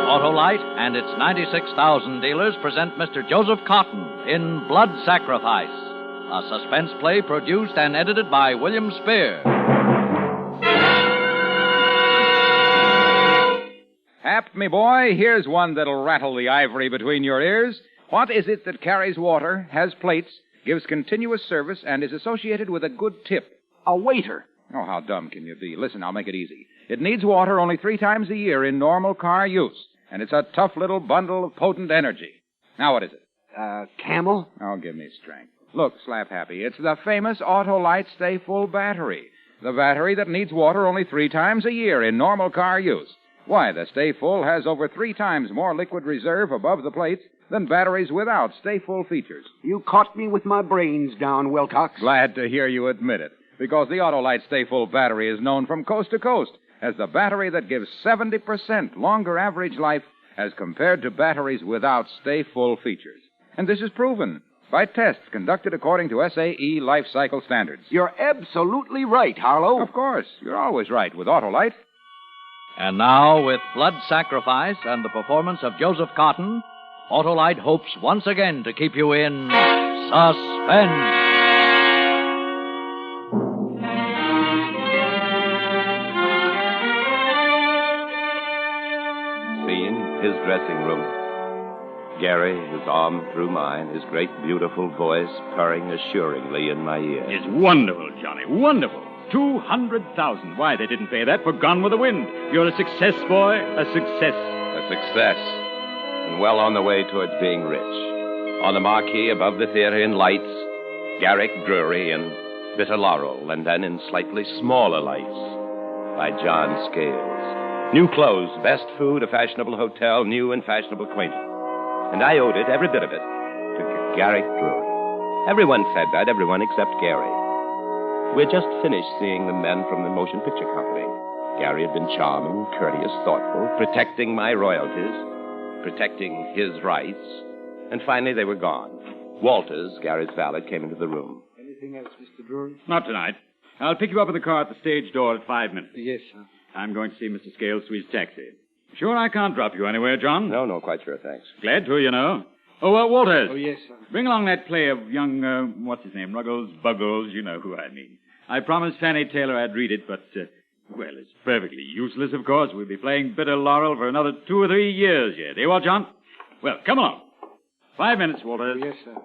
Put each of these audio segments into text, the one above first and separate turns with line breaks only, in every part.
Autolite and its 96,000 dealers present Mr. Joseph Cotten in Blood Sacrifice, a suspense play produced and edited by William Spear.
Hap, me boy, here's one that'll rattle the ivory between your ears. What is it that carries water, has plates, gives continuous service, and is associated with a good tip?
A waiter.
Oh, how dumb can you be? Listen, I'll make it easy. It needs water only 3 times a year in normal car use, and it's a tough little bundle of potent energy. Now, what is it?
Camel?
Oh, give me strength. Look, Slap Happy, it's the famous Autolite Stay Full battery. The battery that needs water only 3 times a year in normal car use. Why, the Stay Full has over 3 times more liquid reserve above the plates than batteries without Stay Full features.
You caught me with my brains down, Wilcox.
Glad to hear you admit it, because the Autolite Stay Full battery is known from coast to coast as the battery that gives 70% longer average life as compared to batteries without Stay Full features. And this is proven by tests conducted according to SAE life cycle standards.
You're absolutely right, Harlow.
Of course. You're always right with Autolite.
And now, with Blood Sacrifice and the performance of Joseph Cotten, Autolite hopes once again to keep you in suspense.
His dressing room. Gary, his arm through mine, his great, beautiful voice purring assuringly in my ear.
It's wonderful, Johnny, wonderful. 200,000. Why, they didn't pay that for Gone with the Wind. You're a success, boy, a success.
A success. And well on the way towards being rich. On the marquee above the theater in lights, Garrick Drury in Bitter Laurel, and then in slightly smaller lights by John Scales. New clothes, best food, a fashionable hotel, new and fashionable acquaintance. And I owed it, every bit of it, to Garrick Drury. Everyone said that, everyone except Gary. We'd just finished seeing the men from the motion picture company. Gary had been charming, courteous, thoughtful, protecting my royalties, protecting his rights, and finally they were gone. Walters, Gary's valet, came into the room.
Anything else, Mr. Drury?
Not tonight. I'll pick you up in the car at the stage door at 5 minutes.
Yes, sir.
I'm going to see Mr. Scales to his taxi. Sure I can't drop you anywhere, John?
No, quite sure, thanks.
Glad to, you know. Oh, Walters.
Oh, yes, sir.
Bring along that play of young, what's his name, Ruggles, Buggles, you know who I mean. I promised Fanny Taylor I'd read it, but, well, it's perfectly useless, of course. We'll be playing Bitter Laurel for another 2 or 3 years yet. Eh, what, John? Well, come along. 5 minutes, Walters.
Oh, yes, sir.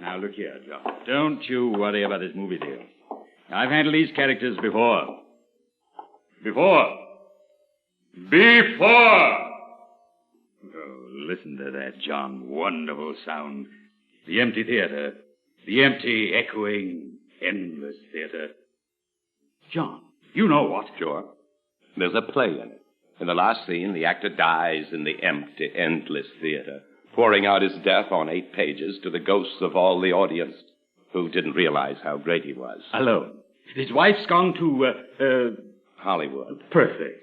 Now, look here, John. Don't you worry about this movie deal. I've handled these characters before. Before! Oh, listen to that, John. Wonderful sound. The empty theater. The empty, echoing, endless theater. John, you know what?
Sure. There's a play in it. In the last scene, the actor dies in the empty, endless theater, pouring out his death on 8 pages to the ghosts of all the audience who didn't realize how great he was.
Alone. His wife's gone to,
Hollywood.
Perfect.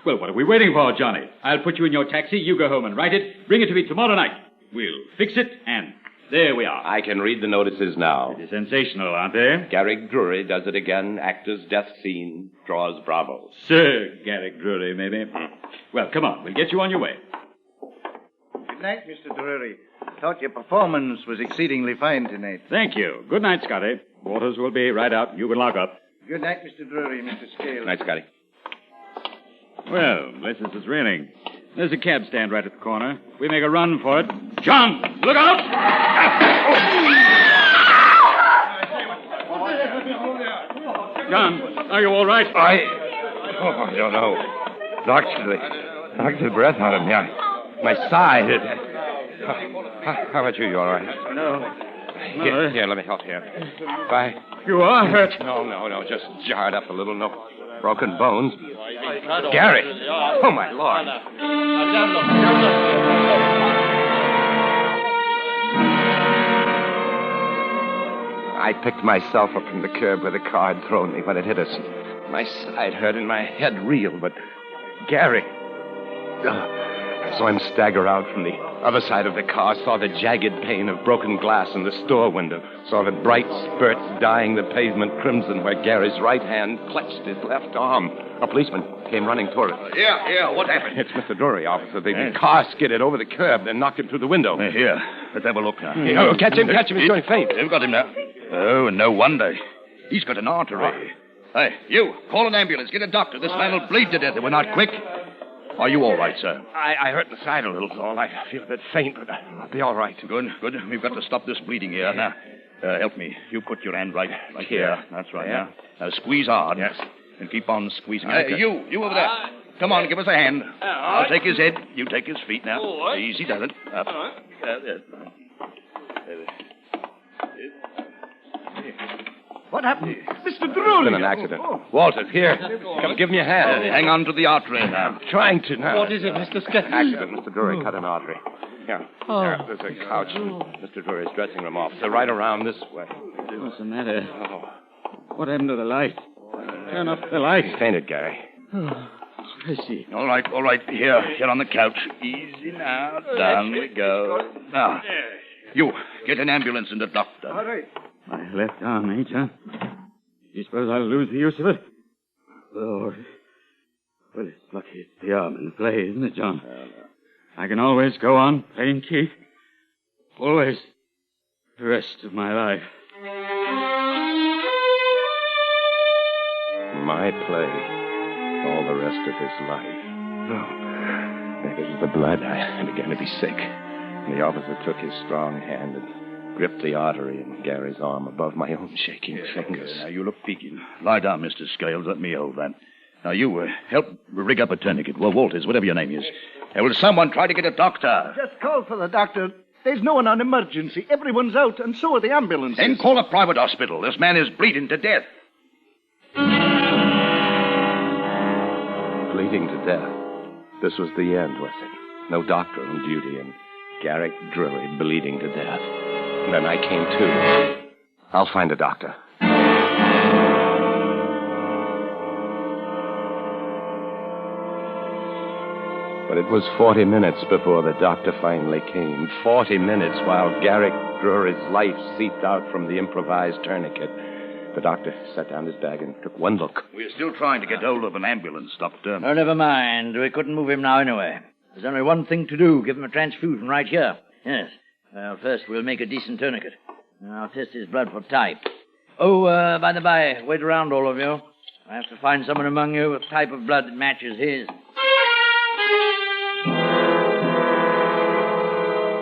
Well, what are we waiting for, Johnny? I'll put you in your taxi. You go home and write it. Bring it to me tomorrow night. We'll fix it, and there we are.
I can read the notices now.
They're sensational, aren't they?
Garrick Drury does it again. Actor's death scene draws bravos.
Sir Garrick Drury, maybe. Well, come on. We'll get you on your way.
Good night, Mr. Drury. Thought your performance was exceedingly fine tonight.
Thank you. Good night, Scotty. Waters will be right out. You can lock up.
Good night, Mr. Drury, Mr. Scales.
Good night, Scotty.
Well, this is raining. There's a cab stand right at the corner. We make a run for it. John, look out! John, are you all right?
I don't know. Knocked the breath out of me. My side. How about you? You all right?
No.
Here, let me help you. Bye.
You are hurt.
No. Just jarred up a little. No broken bones. Gary. Oh, my Lord. I picked myself up from the curb where the car had thrown me when it hit us. My side hurt and my head reeled, but Gary... I saw him stagger out from the other side of the car, saw the jagged pane of broken glass in the store window, saw the bright spurts dyeing the pavement crimson where Gary's right hand clutched his left arm. A policeman came running toward us.
Yeah, what happened?
It's Mr. Drury, officer. The car skidded over the curb, then knocked him through the window.
Here, let's have a look now.
Oh, catch him. He's going faint.
They've got him now. Oh, and no wonder. He's got an artery. Hey, you, call an ambulance. Get a doctor. This man will bleed to death if we're not quick. Are you all right, sir?
I hurt the side a little, all. I feel a bit faint, but I'll be all right.
Good. We've got to stop this bleeding here. Now, help me. You put your hand right here. That's right.
Yeah.
Now, squeeze hard.
Yes.
And keep on squeezing. You over there. Come on, give us a hand. I'll take his head. You take his feet now. Easy does it. Up. What happened? Mr. Drury.
It's been an accident. Walters, here. Come, give me a hand.
Hang on to the artery now.
I'm trying to now.
What is it, Mr. Sketch?
Accident. Mr. Drury cut an artery. Here. There, there's a couch in Mr. Drury's dressing room officer right around this way.
What's the matter? What happened to the light? Turn off the light.
He fainted, Gary.
I see.
All right. Here on the couch. Easy now. Down we go. Now, you, get an ambulance and a doctor.
All right.
My left arm, huh? You suppose I'll lose the use of it? Oh, well, it's lucky it's the arm in play, isn't it, John? I can always go on playing Keith. Always. The rest of my life.
My play. All the rest of his life. Oh, maybe it was the blood. I began to be sick. And the officer took his strong hand and gripped the artery in Gary's arm above my own shaking fingers.
Now, you look peaking. Lie down, Mr. Scales. Let me hold that. Now, you help rig up a tourniquet. Well, Walters, whatever your name is. Will someone try to get a doctor?
Just call for the doctor. There's no one on emergency. Everyone's out, and so are the ambulances.
Then call a private hospital. This man is bleeding to death.
Bleeding to death. This was the end, was it? No doctor on duty, and Garrick Drury bleeding to death. And then I came to. I'll find a doctor. But it was 40 minutes before the doctor finally came. 40 minutes while Garrick Drury's life seeped out from the improvised tourniquet. The doctor set down his bag and took one look.
We're still trying to get hold of an ambulance, Doctor.
Oh, never mind. We couldn't move him now anyway. There's only one thing to do. Give him a transfusion right here. Yes. Well, first we'll make a decent tourniquet. I'll test his blood for type. Oh, by the by, wait around, all of you. I have to find someone among you with type of blood that matches his.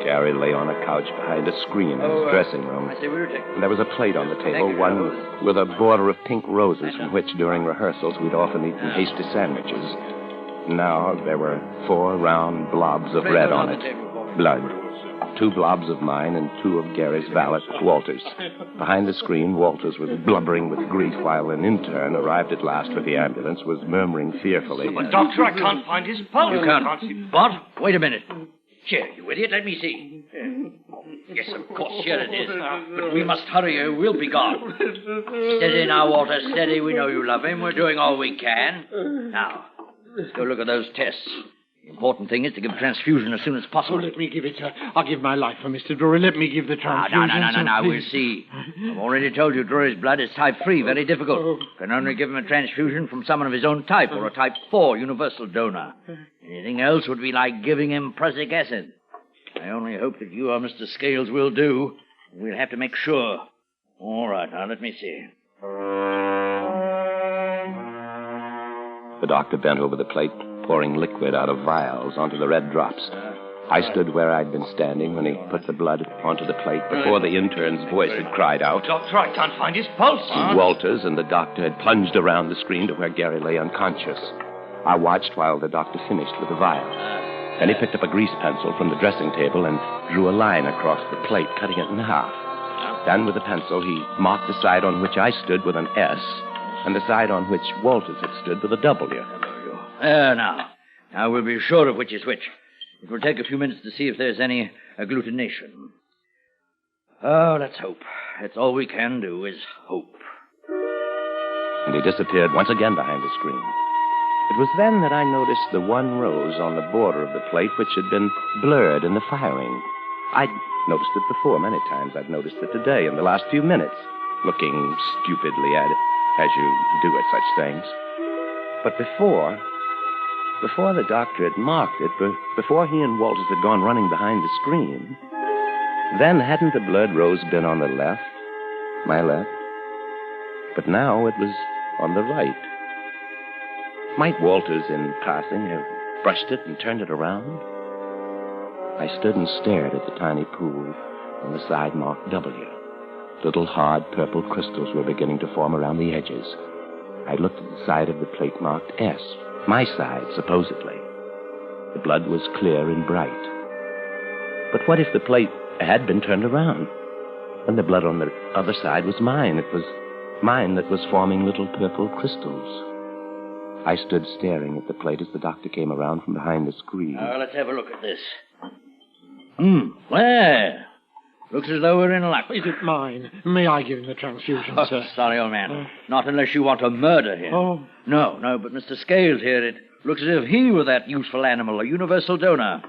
Gary lay on a couch behind a screen in his dressing room.
I say we were taking.
And there was a plate on the table, one with a border of pink roses from which, during rehearsals, we'd often eaten hasty sandwiches. Now there were 4 round blobs of red on it. Blood. 2 blobs of mine and 2 of Gary's valet, Walters. Behind the screen, Walters was blubbering with grief while an intern, arrived at last with the ambulance, was murmuring fearfully.
But, Doctor, I can't find his pulse.
You can't. What? Wait a minute. Here, you idiot, let me see. Yes, of course, here it is. But we must hurry or we'll be gone. Steady now, Walter, steady. We know you love him. We're doing all we can. Now, let's go look at those tests. The important thing is to give transfusion as soon as possible.
Let me give it, sir. I'll give my life for Mr. Drury. Let me give the transfusion.
No. We'll see. I've already told you Drury's blood is type 3, very difficult. Can only give him a transfusion from someone of his own type or a type 4 universal donor. Anything else would be like giving him prussic acid. I only hope that you or Mr. Scales will do. We'll have to make sure. All right, now let me see.
The doctor bent over the plate, pouring liquid out of vials onto the red drops. I stood where I'd been standing when he put the blood onto the plate before the intern's voice had cried out.
Doctor, I can't find his pulse.
Walters and the doctor had plunged around the screen to where Gary lay unconscious. I watched while the doctor finished with the vials. Then he picked up a grease pencil from the dressing table and drew a line across the plate, cutting it in half. Then with the pencil, he marked the side on which I stood with an S and the side on which Walters had stood with a W.
Now we'll be sure of which is which. It will take a few minutes to see if there's any agglutination. Oh, let's hope. That's all we can do is hope.
And he disappeared once again behind the screen. It was then that I noticed the one rose on the border of the plate which had been blurred in the firing. I'd noticed it before many times. I've noticed it today in the last few minutes, looking stupidly at it, as you do at such things. But before the doctor had marked it, before he and Walters had gone running behind the screen, then hadn't the blurred rose been on the left, my left? But now it was on the right. Might Walters, in passing, have brushed it and turned it around? I stood and stared at the tiny pool on the side marked W. Little hard purple crystals were beginning to form around the edges. I looked at the side of the plate marked S, my side, supposedly. The blood was clear and bright. But what if the plate had been turned around? And the blood on the other side was mine. It was mine that was forming little purple crystals. I stood staring at the plate as the doctor came around from behind the screen.
Let's have a look at this. Well, looks as though we're in luck.
Is it mine? May I give him the transfusion, sir?
Sorry, old man. Not unless you want to murder him.
Oh.
No, but Mr. Scales here, it looks as if he were that useful animal, a universal donor.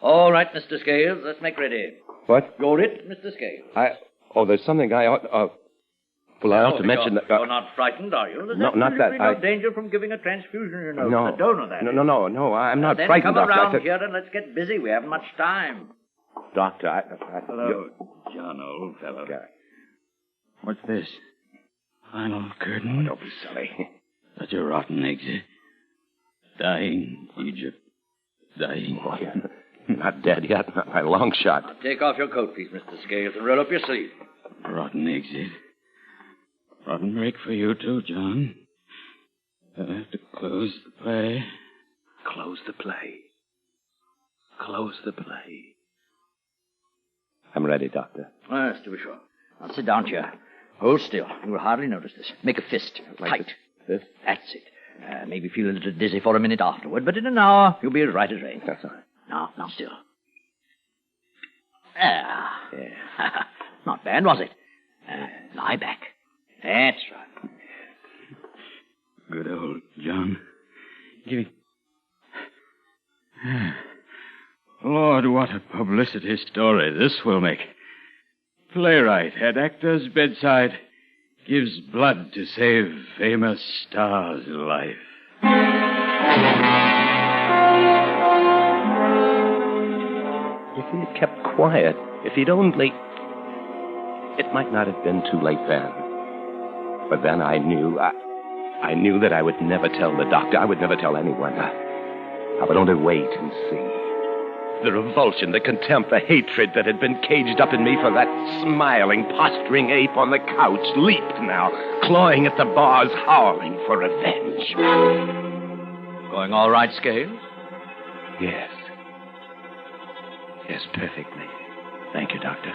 All right, Mr. Scales, let's make ready.
What?
You're it, Mr. Scales.
There's something I ought... Well, I ought to mention that...
You're not frightened, are you? There's
not that.
No danger from giving a transfusion, you know.
No.
The donor, that is.
No, I'm not
then
frightened,
come
Doctor.
around here and let's get busy. We haven't much time.
Doctor,
Hello, John, old fellow. What's this? Final curtain?
Don't be silly.
Such a rotten exit. Dying, Egypt. Dying.
Oh, you're not dead yet, not by a long shot.
Now, take off your coat, please, Mr. Scales, and roll up your sleeve.
Rotten exit. Rotten break for you, too, John. I'll have to close the play.
Close the play. Close the play. I'm ready, Doctor.
Yes, to be sure. Now, sit down here. Hold still. You will hardly notice this. Make a fist. Tight.
This?
That's it. Maybe feel a little dizzy for a minute afterward, but in an hour, you'll be as right as rain.
That's all right.
Now still. Yeah. Not bad, was it? Lie back. That's right.
Good old John. Give me... Lord, what a publicity story this will make. Playwright at actor's bedside gives blood to save famous star's life.
If he had kept quiet, if he'd only... It might not have been too late then. But then I knew that I would never tell the doctor. I would never tell anyone. I would only wait and see. The revulsion, the contempt, the hatred that had been caged up in me for that smiling, posturing ape on the couch leaped now, clawing at the bars, howling for revenge.
Going all right, Scales?
Yes. Yes, perfectly. Thank you, Doctor.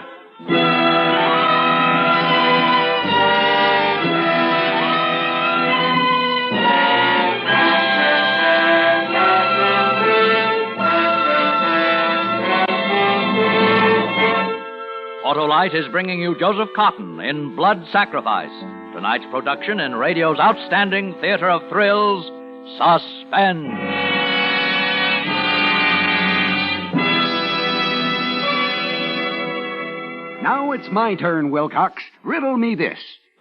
Autolite is bringing you Joseph Cotten in Blood Sacrifice, tonight's production in radio's outstanding theater of thrills, Suspense.
Now it's my turn, Wilcox. Riddle me this.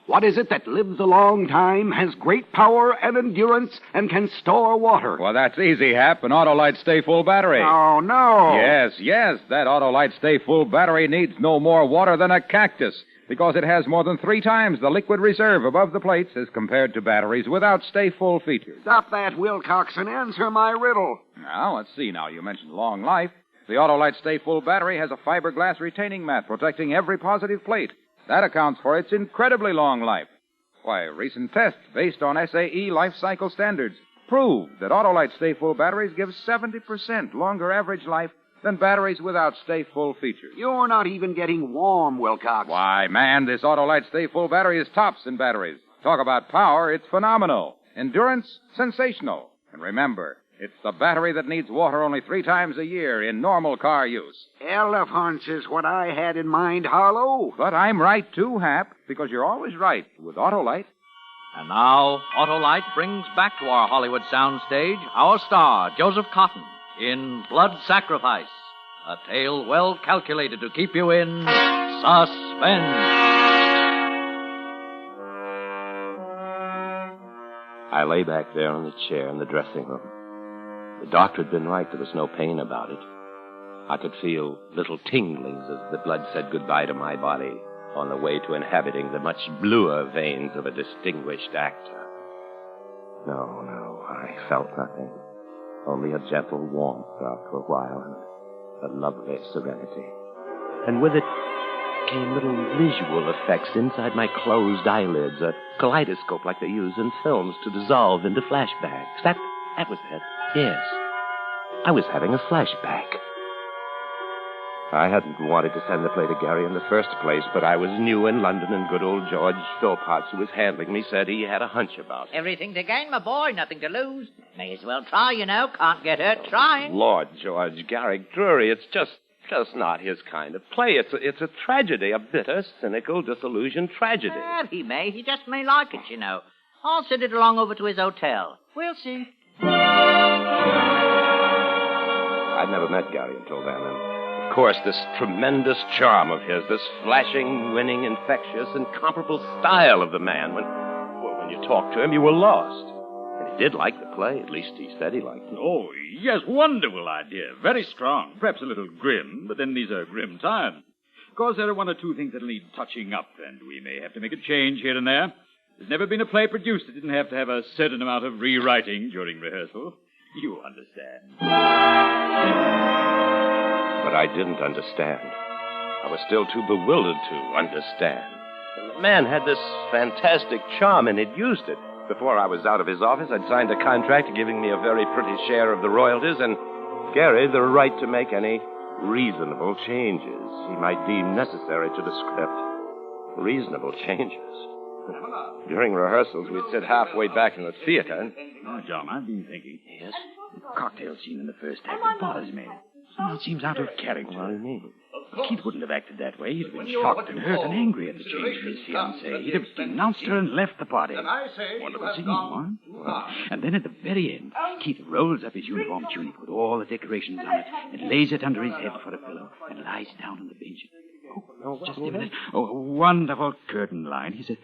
What is it that lives a long time, has great power and endurance, and can store water?
Well, that's easy, Hap. An Autolite Stay Full battery.
Oh, no.
Yes. That Autolite Stay Full battery needs no more water than a cactus, because it has more than 3 times the liquid reserve above the plates as compared to batteries without Stay Full features.
Stop that, Wilcox, and answer my riddle.
Now, let's see. Now, you mentioned long life. The Autolite Stay Full battery has a fiberglass retaining mat protecting every positive plate. That accounts for its incredibly long life. Why, recent tests based on SAE life cycle standards prove that Autolite Stay Full batteries give 70% longer average life than batteries without Stay Full features.
You're not even getting warm, Wilcox.
Why, man, this Autolite Stay Full battery is tops in batteries. Talk about power, it's phenomenal. Endurance, sensational. And remember, it's the battery that needs water only 3 times a year in normal car use.
Elephants is what I had in mind, Harlow.
But I'm right, too, Hap, because you're always right with Autolite.
And now, Autolite brings back to our Hollywood soundstage our star, Joseph Cotten, in Blood Sacrifice, a tale well calculated to keep you in suspense.
I lay back there on the chair in the dressing room. The doctor had been right. There was no pain about it. I could feel little tinglings as the blood said goodbye to my body on the way to inhabiting the much bluer veins of a distinguished actor. No, I felt nothing. Only a gentle warmth after a while and a lovely serenity. And with it came little visual effects inside my closed eyelids, a kaleidoscope like they use in films to dissolve into flashbacks. That was it. Yes. I was having a flashback. I hadn't wanted to send the play to Gary in the first place, but I was new in London, and good old George Philpotts, who was handling me, said he had a hunch about it.
Everything to gain, my boy. Nothing to lose. May as well try, you know. Can't get hurt trying.
Lord, George, Garrick Drury, it's just not his kind of play. It's a tragedy, a bitter, cynical, disillusioned tragedy.
Well, he just may like it, you know. I'll send it along over to his hotel. We'll see.
I'd never met Gary until then, and of course, this tremendous charm of his, this flashing, winning, infectious, incomparable style of the man. When you talked to him, you were lost. And he did like the play. At least he said he liked it.
Oh, yes, wonderful idea. Very strong. Perhaps a little grim, but then these are grim times. Of course, there are one or two things that need touching up, and we may have to make a change here and there. There's never been a play produced that didn't have to have a certain amount of rewriting during rehearsal. You understand.
But I didn't understand. I was still too bewildered to understand. And the man had this fantastic charm, and he'd used it. Before I was out of his office, I'd signed a contract giving me a very pretty share of the royalties, and Gary the right to make any reasonable changes he might deem necessary to the script. Reasonable changes. During rehearsals, we'd sit halfway back in the theater, and...
Oh, John, I've been thinking.
Yes? The cocktail scene in the first act, it bothers me. Somehow it seems out of character.
What do you mean?
Keith wouldn't have acted that way. He'd have been shocked and hurt and angry at the change in his fiancée. He'd have denounced her and left the party. Wonderful scene, huh? And then at the very end, Keith rolls up his uniform tunic with all the decorations on it and lays it under his head for a pillow and lies down on the bench. Oh, just a minute. Oh, a wonderful curtain line. He said,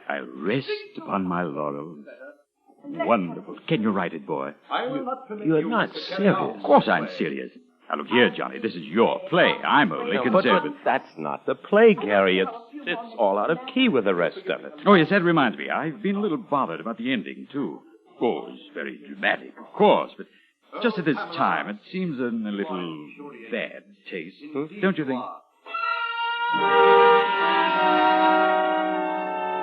"I'll rest upon my laurels." Wonderful. Can you write it, boy?
You're not serious.
Of course I'm serious. Now, look here, Johnny. This is your play. I'm only conservative.
But that's not the play, Gary. It's all out of key with the rest of it.
Oh, yes, that reminds me. I've been a little bothered about the ending, too. Oh, it's very dramatic, of course, but just at this time, it seems in a little bad taste. Don't you think?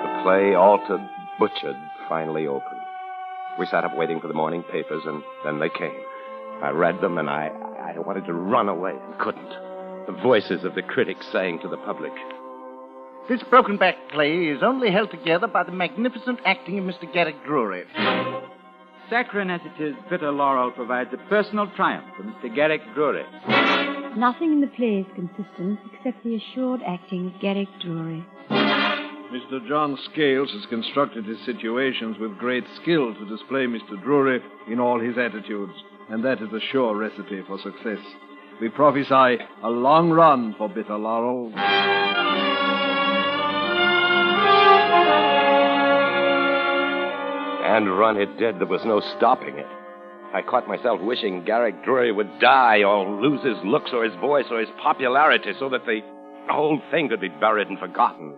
The play, altered, butchered, finally opened. We sat up waiting for the morning papers, and then they came. I read them, and I wanted to run away and couldn't. The voices of the critics saying to the public,
"This broken-back play is only held together by the magnificent acting of Mr. Garrick Drury."
Saccharine as it is, bitter laurel provides a personal triumph for Mr. Garrick Drury.
Nothing in the play is consistent except the assured acting of Garrick Drury.
Mr. John Scales has constructed his situations with great skill to display Mr. Drury in all his attitudes, and that is a sure recipe for success. We prophesy a long run for Bitter Laurel.
And run it did. There was no stopping it. I caught myself wishing Garrick Drury would die or lose his looks or his voice or his popularity so that the whole thing could be buried and forgotten.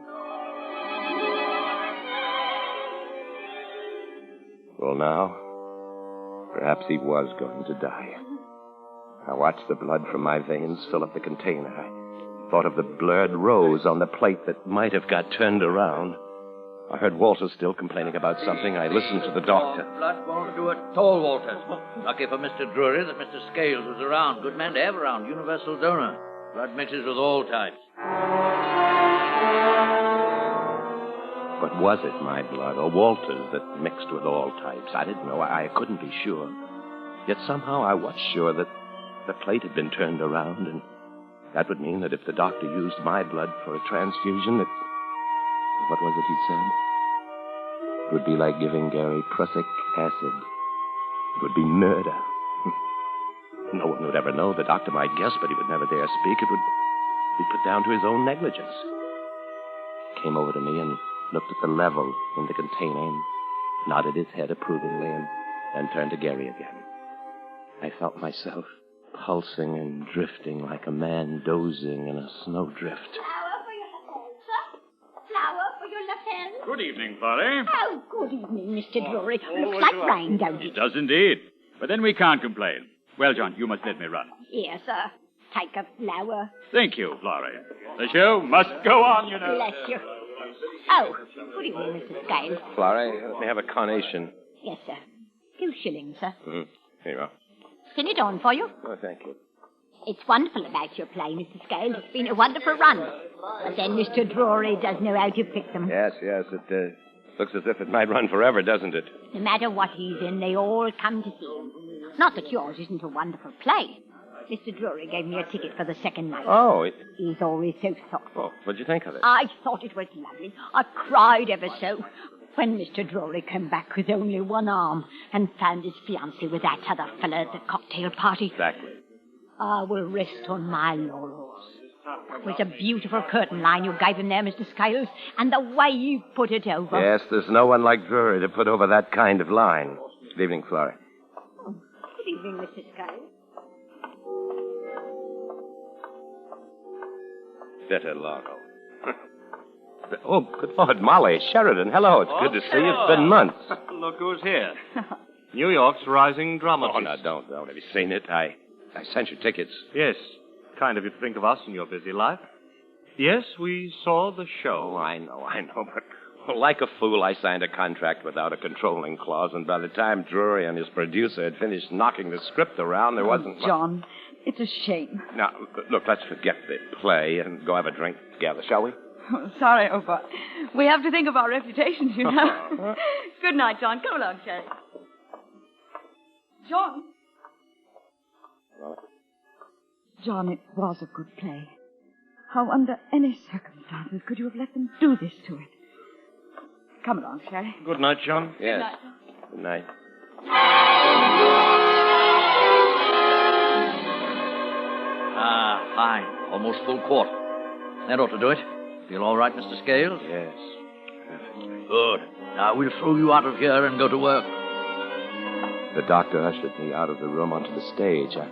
Well, now, perhaps he was going to die. I watched the blood from my veins fill up the container. I thought of the blurred rose on the plate that might have got turned around. I heard Walters still complaining about something. I listened to the doctor.
Blood won't do it at all, Walters. Lucky for Mr. Drury that Mr. Scales was around. Good man to have around. Universal donor. Blood mixes with all types.
But was it my blood or Walter's that mixed with all types? I didn't know. I couldn't be sure. Yet somehow I was sure that the plate had been turned around, and that would mean that if the doctor used my blood for a transfusion, what was it he said? It would be like giving Gary prussic acid. It would be murder. No one would ever know. The doctor might guess, but he would never dare speak. It would be put down to his own negligence. He came over to me and looked at the level in the container and nodded his head approvingly and turned to Gary again. I felt myself pulsing and drifting like a man dozing in a snowdrift.
Flower for your left hand, sir. Flower for your left hand.
Good evening, Florrie.
Oh, good evening, Mr. Drury. Looks like rain, don't it?
It does indeed. But then we can't complain. Well, John, you must let me run.
Here, sir. Take a flower.
Thank you, Florrie. The show must go on, you know.
Bless you. Oh, good evening, Mr. Scales.
Florrie, let me have a carnation.
Yes, sir. 2 shillings, sir.
Here you are.
Send it on for you.
Oh, thank you.
It's wonderful about your play, Mr. Scales. It's been a wonderful run. But then Mr. Drury does know how to pick them.
Yes. It looks as if it might run forever, doesn't it?
No matter what he's in, they all come to see him. Not that yours isn't a wonderful play. Mr. Drury gave me a ticket for the second night.
Oh,
He's always so thoughtful.
Oh, what'd you think of it?
I thought it was lovely. I cried ever so when Mr. Drury came back with only one arm and found his fiancée with that other fella at the cocktail party.
Exactly.
I will rest on my laurels. It was a beautiful curtain line you gave him there, Mr. Scales, and the way you put it over.
Yes, there's no one like Drury to put over that kind of line. Good evening, Florrie.
Oh, good evening, Mr. Scales.
Bitter Laurel. Oh, good Lord, Molly, Sheridan, hello. It's good to see you. It's been months.
Look who's here. New York's rising dramatist.
Oh, no, don't. Have you seen it? I sent you tickets.
Yes. Kind of you to think of us in your busy life. Yes, we saw the show.
Oh, I know. But like a fool, I signed a contract without a controlling clause, and by the time Drury and his producer had finished knocking the script around, there wasn't...
John, it's a shame.
Now, look, let's forget the play and go have a drink together, shall we?
Oh, sorry, Opa. We have to think of our reputations, you know. Good night, John. Come along, Sherry. John. John, it was a good play. How under any circumstances could you have let them do this to it? Come along, Sherry.
Good night, John.
Yes.
Good night, John.
Good night.
Fine. Almost full quart. That ought to do it. Feel all right, Mr. Scales?
Yes.
Good. Now we'll throw you out of here and go to work.
The doctor ushered me out of the room onto the stage. I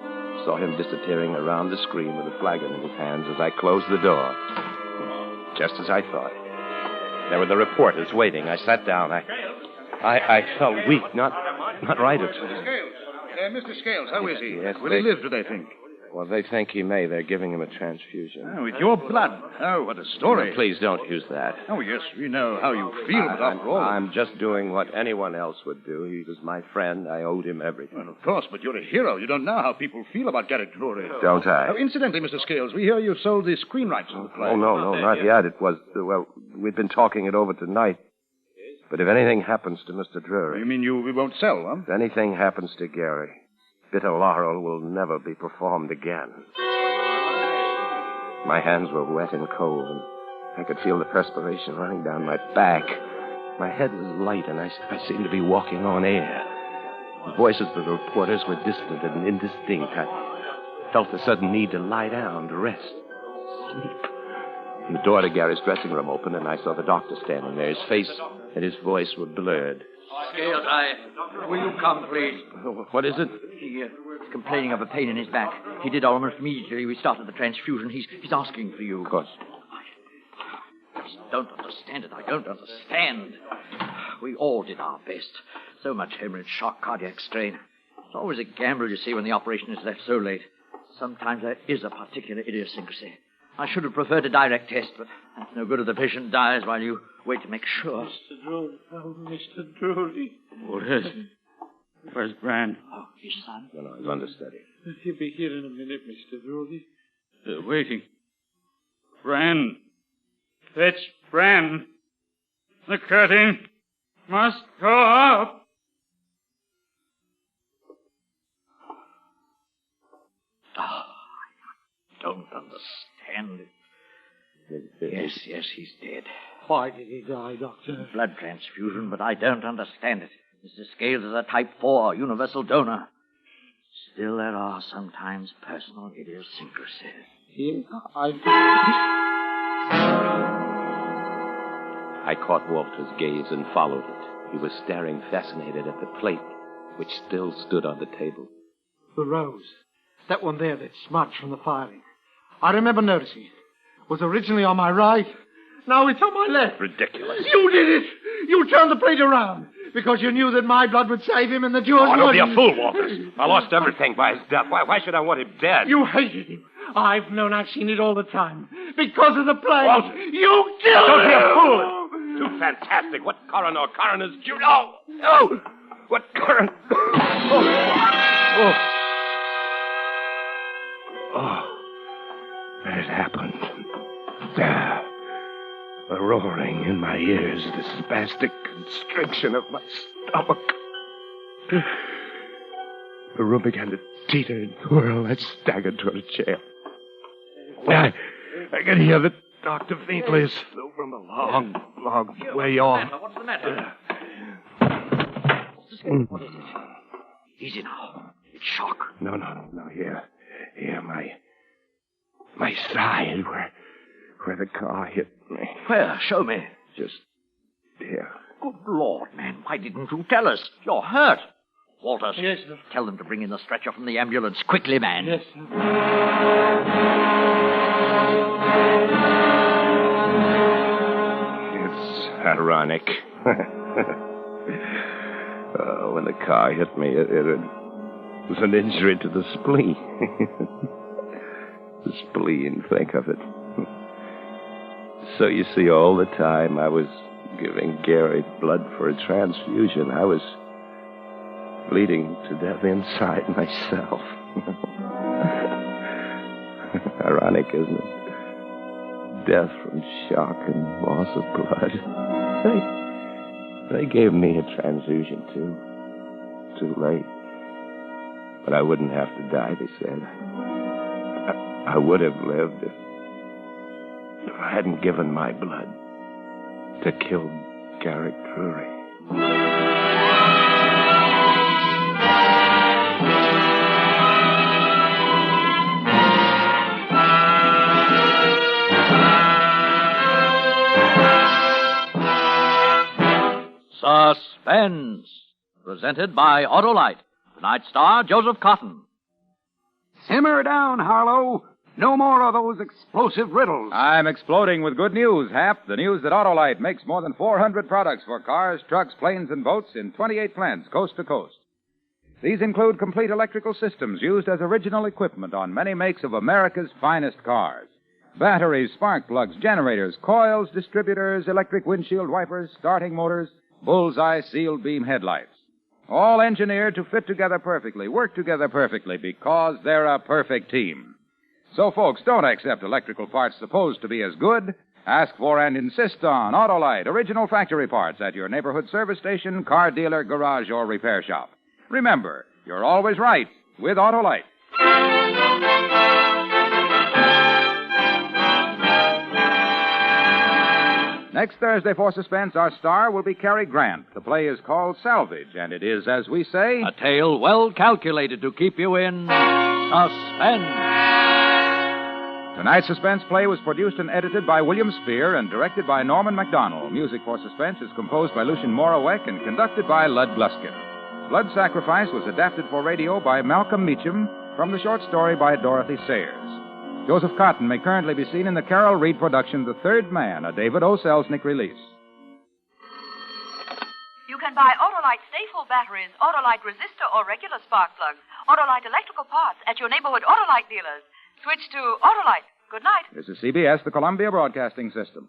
saw him disappearing around the screen with a flagon in his hands as I closed the door. Just as I thought. There were the reporters waiting. I sat down. I felt weak, not right at all.
Mr. Scales, how is he?
Yes,
Will he live, do they think?
Well, they think he may. They're giving him a transfusion.
Oh, with your blood. Oh, what a story.
No, please don't use that.
Oh, yes, we know how you feel, but after all...
I'm just doing what anyone else would do. He was my friend. I owed him everything.
Well, of course, but you're a hero. You don't know how people feel about Garrick Drury.
Don't I?
Oh, incidentally, Mr. Scales, we hear you've sold the screen rights of the play.
Oh, no, not yet. It was, well, we'd been talking it over tonight. But if anything happens to Mr. Drury...
You mean we won't sell, huh?
If anything happens to Gary, Bitter Laurel will never be performed again. My hands were wet and cold, and I could feel the perspiration running down my back. My head was light, and I seemed to be walking on air. The voices of the reporters were distant and indistinct. I felt the sudden need to lie down, to rest, sleep. And the door to Gary's dressing room opened, and I saw the doctor standing there. His face and his voice were blurred.
Scales, will you come, please?
What is it?
He's complaining of a pain in his back. He did almost immediately. We started the transfusion. He's asking for you.
Of course.
I just don't understand it. I don't understand. We all did our best. So much hemorrhage, shock, cardiac strain. It's always a gamble, you see, when the operation is left so late. Sometimes there is a particular idiosyncrasy. I should have preferred a direct test, but that's no good if the patient dies while you wait to make sure.
Mr. Drury. Oh, Mr. Drury.
What is it? Where's Bran?
Oh, his son.
No, he's understudy.
He'll be here in a minute, Mr. Drury.
They're waiting. Bran. Fetch Bran. The curtain must go up. Oh, I don't understand it. Yes, he's dead.
Why did he die, Doctor?
Blood transfusion, but I don't understand it. Mr. Scales is a type 4 universal donor. Still, there are sometimes personal idiosyncrasies.
Yeah,
I caught Walter's gaze and followed it. He was staring fascinated at the plate, which still stood on the table.
The rose. That one there that's smudged from the filing. I remember noticing it. Was originally on my right. Now it's on my left.
Ridiculous.
You did it! You turned the plate around because you knew that my blood would save him and that yours
Oh, don't be
wouldn't.
a fool, Walters.
I lost everything by his death. Why should I want him dead?
You hated him. I've seen it all the time. Because of the play.
Walter.
You killed
Don't be
him!
a fool. Too fantastic. What coroner's due? No! No! What coroner...
It happened. There. The roaring in my ears, the spastic constriction of my stomach. The room began to teeter and whirl. I staggered toward a chair. I could hear the doctor faintly as though from a long, long way off.
What's the matter? What is it? Easy now. It's shock.
No. Here, my side, where the car hit me.
Where? Show me.
Just here.
Good Lord, man. Why didn't you tell us? You're hurt. Walters.
Yes, sir.
Tell them to bring in the stretcher from the ambulance. Quickly, man.
Yes, sir.
It's ironic. When the car hit me, it was an injury to the spleen. The spleen, think of it. So you see, all the time I was giving Gary blood for a transfusion, I was bleeding to death inside myself. Ironic, isn't it? Death from shock and loss of blood. They gave me a transfusion, too. Too late. But I wouldn't have to die, they said. I would have lived if I hadn't given my blood to kill Garrick Drury.
Suspense. Presented by Autolite. Tonight's star, Joseph Cotten.
Simmer down, Harlow. No more of those explosive riddles.
I'm exploding with good news, Hap. The news that Autolite makes more than 400 products for cars, trucks, planes, and boats in 28 plants, coast to coast. These include complete electrical systems used as original equipment on many makes of America's finest cars. Batteries, spark plugs, generators, coils, distributors, electric windshield wipers, starting motors, bullseye sealed beam headlights. All engineered to fit together perfectly, work together perfectly, because they're a perfect team. So, folks, don't accept electrical parts supposed to be as good. Ask for and insist on Autolite original factory parts at your neighborhood service station, car dealer, garage, or repair shop. Remember, you're always right with Autolite. Next Thursday for Suspense, our star will be Cary Grant. The play is called Salvage, and it is, as we say,
a tale well calculated to keep you in suspense.
Tonight's Suspense play was produced and edited by William Spear and directed by Norman MacDonald. Music for Suspense is composed by Lucien Morawek and conducted by Lud Gluskin. Blood Sacrifice was adapted for radio by Malcolm Meacham from the short story by Dorothy Sayers. Joseph Cotten may currently be seen in the Carol Reed production The Third Man, a David O. Selznick release.
You can buy Autolite Stay-Full batteries, Autolite resistor or regular spark plugs, Autolite electrical parts at your neighborhood Autolite dealers. Switch to Autolite. Good night.
This is CBS, the Columbia Broadcasting System.